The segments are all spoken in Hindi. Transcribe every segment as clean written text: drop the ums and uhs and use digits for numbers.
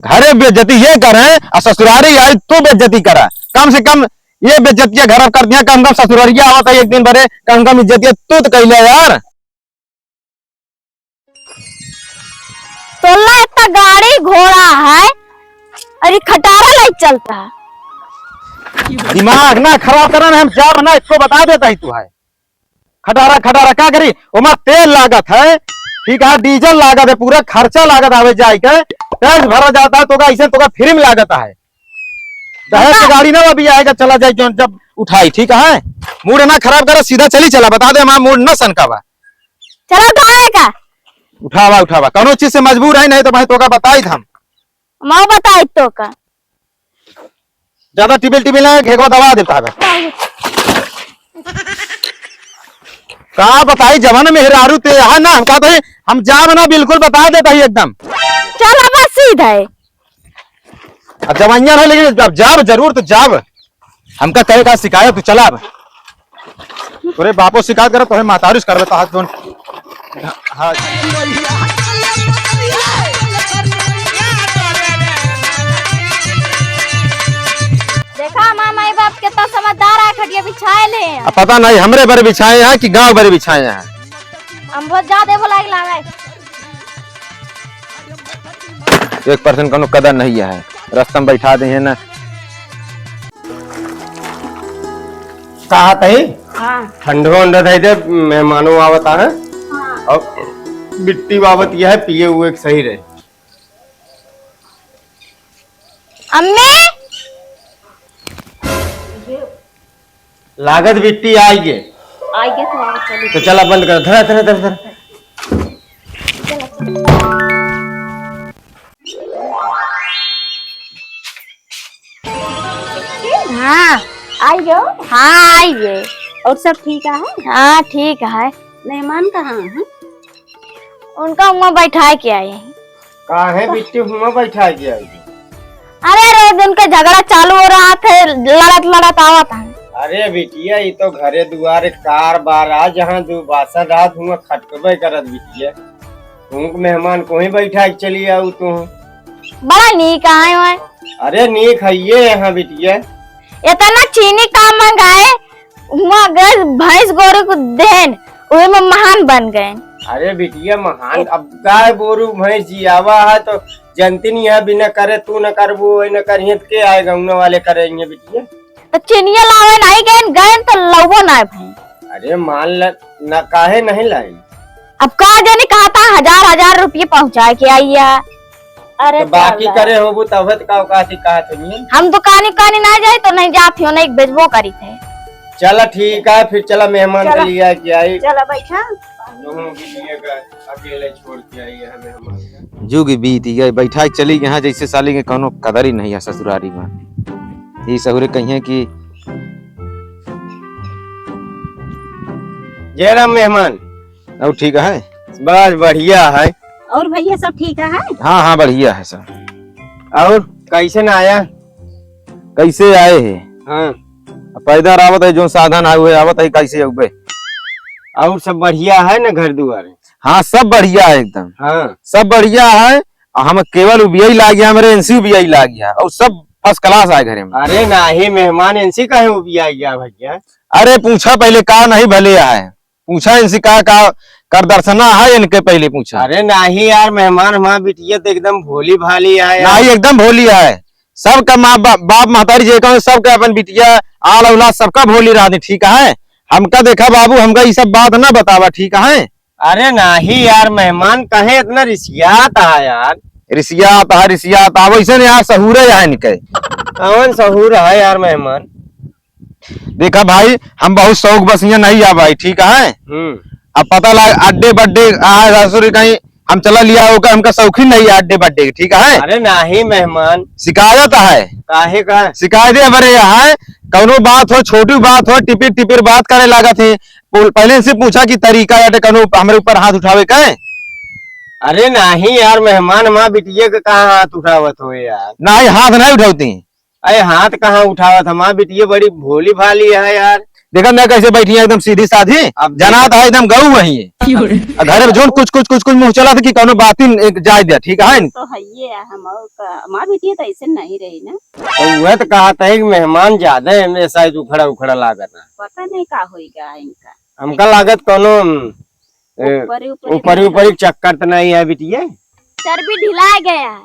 घरे बेइज्जती ये करे और ससुरारी आई तू बेइज्जती करा। कम से कम ये बेइज्जतियां घर कर दिया, कम कम ससुरारिया आवत है एक दिन भरे, कम कम इज्जतियां तू तो कैले यार। तोला इतना गाड़ी घोड़ा है अरे खटारा लाइक चलता है। दिमाग ना खराब करना, हम जा बना इसको बता देता ही तू है। खटारा खटारा क्या करी, उमा तेल लागत है, ठीक है, डीजल लागत है, पूरा खर्चा लागत आवे जाए के, टैक्स भरा जाता है तो ऐसे तो फ्री में लागत है। दहेज की गाड़ी ना अभी आएगा, चला जाए जब उठाई, ठीक है। मूड ना खराब करो, सीधा चली चला, बता दे हमारा मूड ना सनकावा। चलो उठावे का उठावा उठावा, कौनो चीज से मजबूर है, नहीं तो भाई तो का बताई हम माँ बताई तो का ज्यादा टिबिल टिबिल है घेगो दबा देता है। कहा बताई जवान मेहरारू ते है ना, हम कहते हैं हम जाब ना बिल्कुल बता देता ही एकदम। चलो बस सीधा है। अब जवानिया है लेकिन अब जाब जरूर तो जाब, हमका कहे का शिकायत तू चला। अब तोरे बापो शिकायत करे तो मातारिश कर लेता हाथ। हाँ देखा माँ माई बाप कितना समझदार है, खटिया बिछाए ले। अब पता नहीं हमरे बारे बिछाए हैं कि गांव बारे बिछाए हैं। हम बहुत ज्यादा बोला है 1% का कदर नहीं है, रास्ता में बैठा दे है ना। कहा तही ठंडो अंडा थे दे मेहमानों आवता है और बिट्टी बाबत यह है पिए हुए सही रहे। अम्मी लागत बिट्टी आएगी तो चला बंद कर, धरा धरा धरा धरा। हाँ आइए। हाँ आइए। और सब ठीक है? हाँ ठीक है। मेहमान कहाँ है? उनका वहाँ बैठा के आए हैं। कहाँ है बिट्टी, वहाँ बैठा के आई? अरे रोज उनका झगड़ा चालू हो रहा था, लड़त लड़त आवा था। अरे बिटिया ये तो घरे दुआरे कार बार आ, जहाँ दो बासन रात हुआ खटकबे करत बिटिया, तुम मेहमान को ही बैठा के चली आऊ तू। बड़ा नीक आए हुए। अरे नीक है ये यहाँ बिटिया। इतना चीनी काम मंगाए, हुआ गए भैंस गोरू को देन, उहे में महान बन गए। अरे बिटिया महान, अब गाय बोरू भैंस जियावा है तो जनती नहीं है, बिना करे तू न करबू न करिए तो के आएगा, उन वाले करेंगे बिटिया। तो चीनिया लावे नहीं गए तो लवो ना भाई। अरे मान ल न काहे नहीं लाई। अब कहा जाने कहा था 1000 रुपये पहुँचा के आई है। अरे तो बाकी करे होबू तब का कहा नहीं। हम दुकानी कानी ना जाए तो नहीं जाती हो, नहीं बेचबो करी थे। चला ठीक है फिर, चला मेहमान के लिए क्या आई, चला बैठा अकेले छोड़ के आई है मेहमान। जुग बीत गए, बैठा के चली यहाँ जैसे साली के कोनो कदर ही नहीं है ससुरारी में। ये सहुरे कहिए कि जय राम मेहमान। अब ठीक है, बस बढ़िया है। और भैया सब ठीक है? हाँ हाँ बढ़िया है सब। और कैसे न आया? कैसे आए है? हाँ पैदा आवत है, जो साधन आए हुए आवत है, कैसे उबे? और सब बढ़िया है ना घर दुआरे? हाँ सब बढ़िया है एकदम। हाँ सब बढ़िया है। हम केवल उबियाई ला गया, हमारे एनसी उबियाई ला गया और सब फर्स्ट क्लास आए घरे में। अरे नहीं मेहमान इनसी कहे उबिया गया भैया? अरे पूछा पहले का नहीं भले है, पूछा इनसे का कर दर्शना है, इनके पहले पूछा। अरे नहीं यार मेहमान हमारा बिटिया तो एकदम भोली भाली है। नहीं एकदम भोली है, सबका माँ बाप महतारी जी का सबका अपन बिटिया आल औलाद सबका भोली रहा, ठीक है। हमका देखा बाबू, हमका ये सब बात ना बतावा, ठीक है। अरे नहीं यार मेहमान कहे इतना रिसियात है यार। रिसियात है वैसे नहीं यार, सहूरे है इनके। कौन सहूर है यार मेहमान? देखा भाई हम बहुत शौक बसिया नहीं आ भाई, ठीक है। अब पता लगा अड्डे बड्डे कहीं हम चला लिया होगा, हमका शौकीन नहीं है अड्डे बड्डे, ठीक है। अरे नहीं मेहमान शिकायत है। काहे का शिकायत है यहाँ, कौनो बात हो, छोटी बात हो, टिपिर टिपिर बात करे लगा थे, पहले से पूछा कि तरीका या कौनो हमारे ऊपर हाथ उठावे का है? अरे नहीं यार मेहमान माँ बिटिया का कहाँ हाथ उठावत हो यार? नहीं हाथ नहीं उठाती। अरे हाथ कहाँ उठावत, हमारा बिटिया बड़ी भोली भाली है यार। देखा मैं कैसे बैठी है एकदम सीधी साधी। अब जना था एकदम गऊ वही है घर में जोन कुछ मुंह चला था कि कौनो बात ही जाय दिया ठीक है तो है ये हमार बेटी तो ऐसे नहीं रही ना। तो वह तो कहा था कि मेहमान ज्यादा है में शायद उखड़ा उखड़ा लागत है। पता नहीं का होएगा इनका। हमका लागत कोनो ऊपर ऊपरी चक्कर तो नहीं है बिटिया। चर्बी ढिला गया है।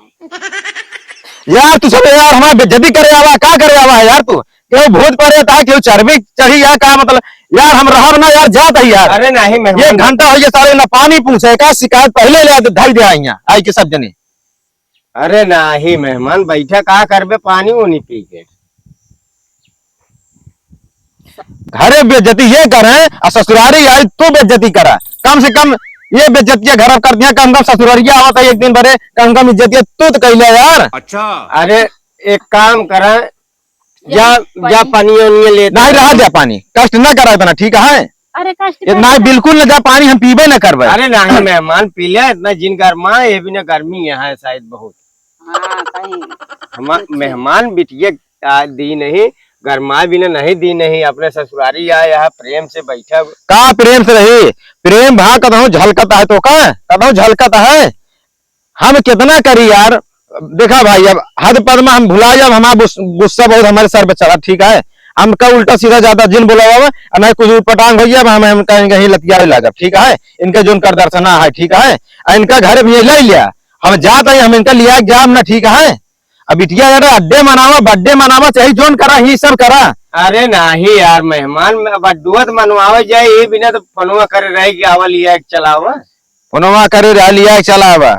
यार तू सब यार हमारा बेइज्जती करे आवा का करे आवा है यार तू क्यों भूत पड़े था क्यों चर्बी चढ़ी है का मतलब यार हम रहब ना यार जात है यार। अरे नहीं ये मेहमान घंटा हो गया सारे ना पानी पूछे का शिकायत पहले ले आते ढल दिया यहाँ आई के सब जने। अरे नहीं मेहमान बैठा का करबे पानी उनी पी के। घरे बेइज्जती ये करे और ससुरारी आई तो बेइज्जती करा कम से कम ये बेइज्जतियां घर कर दिया कम ससुरारिया आवत है एक दिन भरे कम इज्जतियां तू तो कहले यार। अच्छा अरे एक काम करा जा पानी उनी ले नहीं रहा जा पानी कष्ट न करा इतना ठीक है। अरे कष्ट नहीं बिल्कुल न जा पानी हम पीबे न करबे। अरे नहीं मेहमान पी लिया इतना जिन गर्मा ये भी ना गर्मी यहाँ है शायद बहुत। हाँ कहीं हम मेहमान बिटिया दी नहीं गर्मा भी ना नहीं दी नहीं अपने ससुरारी आया यहाँ प्रेम से बैठा। का प्रेम से रही प्रेम भा कदहू झलकता है तो का कदहू झलकता है हम कितना करी यार। देखा भाई अब हद पद में हम भुला जब हमारा गुस्सा बहुत हमारे सर पे चढ़ा ठीक है। हम का उल्टा सीधा ज्यादा जिन बोला हुआ नहीं कुछ पटांग हो गया हम कहीं लतिया लगा ठीक है। इनका जो कर दर्शना है ठीक है इनका घर भी ले लिया हम जाते हैं हम इनका लिया एग्जाम ना ठीक है। अब बिटिया यार अड्डे मनावा बर्थडे मनावा चाहे जोन करा ही सब करा। अरे नहीं यार मेहमान बड्डुआ मनवावे जाए ये बिना तो पनुआ करे रहे कि आवा लिया चलावा पनुआ करे रह लिया चलावा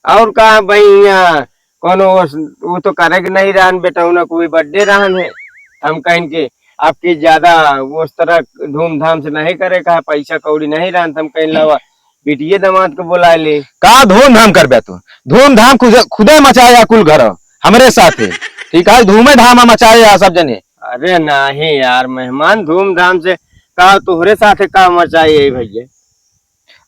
और कहा भाई यहाँ कोनो वो तो करे कि नहीं रहन बेटा ना कोई बर्थडे रहन है हम कहें के आपकी ज्यादा वो उस तरह धूमधाम से नहीं करे कहा पैसा कौड़ी नहीं रहन हम कहीं लवा बिटिया दामाद को बुला ले का धूमधाम कर बे तू धूमधाम खुदे मचाया कुल घर हमारे साथ ठीक है धूमे धाम मचाया सब जने। अरे नहीं यार मेहमान धूमधाम से कहा तुहरे साथ का मचाइए भैया।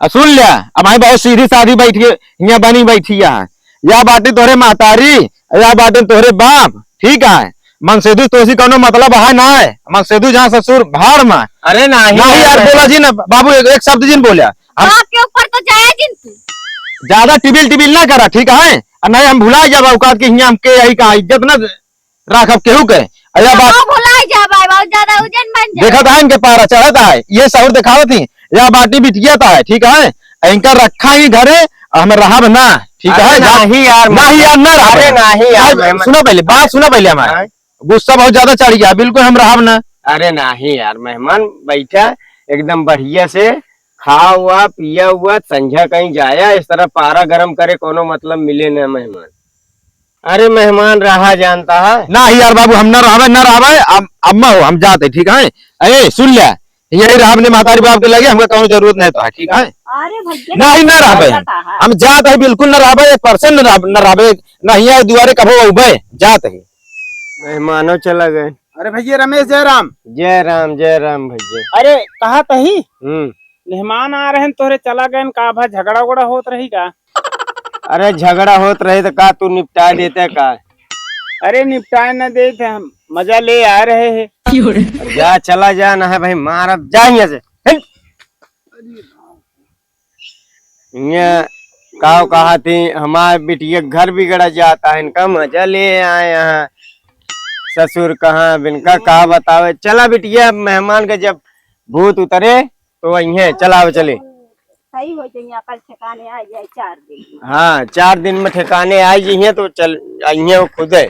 सुन लिया अब हमारी बहुत सीधी साधी बैठी यहाँ बनी बैठी या बाटे तोहरे महतारी या बाटे तोहरे बाप ठीक है मनसेदू तोसी कोनो मतलब है ना है मनसेदू जहाँ ससुर भाड़ में। अरे नहीं यार बोला जी ना बाबू एक शब्द जिन बोलिया आपके ऊपर तो जाए जिन ज्यादा टिबिल ना करा ठीक है नहीं हम भुला जब औकात के हियां के यही का इज्जत न राखब केहू के अया बात भुला जा भाई बहुत ज्यादा उजन बन जा देखा था इनके पारा चढ़ता है ये सहूर दिखावत थी या बाटी बिटिया था है ठीक है इनका रखा ही घरे हम रहा ना ठीक है। नहीं यार नहीं यार ना अरे नहीं यार सुनो पहले बात सुनो पहले हमारा गुस्सा बहुत ज्यादा चढ़ गया बिल्कुल हम रहा ना। अरे नहीं यार मेहमान बैठा एकदम बढ़िया से खा हुआ पिया हुआ संझा कहीं जाया इस तरह पारा गरम करे कोनो मतलब मिले ना मेहमान। अरे मेहमान रहा जानता है ना यार बाबू हम न रहा अम्मा हो हम जाते ठीक है। अरे सुन लिया यही रहा अपने महतारी बाप के लगे हमको कोनो जरूरत नहीं तो है ठीक है। अरे भैया नहीं न रहा हम जाते है बिल्कुल न रहा 1% न रहा नहीं है दुआरे कभो उबे जाते है मेहमानों चला गए। अरे भैया रमेश जय राम भैया। अरे कहा तही हम्म मेहमान आ रहे हैं तोरे चला गए का भा झगड़ा उगड़ा होत रही का। अरे झगड़ा होत रहे तो का तू निपटा देते का। अरे निपटाए न दे थे हम मजा ले आ रहे हैं। जा चला जाना है भाई मार अब जा यहाँ से कहा थी हमारे बिटिया घर बिगड़ा जाता है इनका मजा ले आए यहाँ ससुर कहाँ इनका कहा बतावे। चला बिटिया मेहमान के जब भूत उतरे तो वही चलाओ चले सही हो जाए कल ठिकाने आ जाए 4 दिन। हाँ 4 दिन में ठिकाने आई जी तो चल खुद है।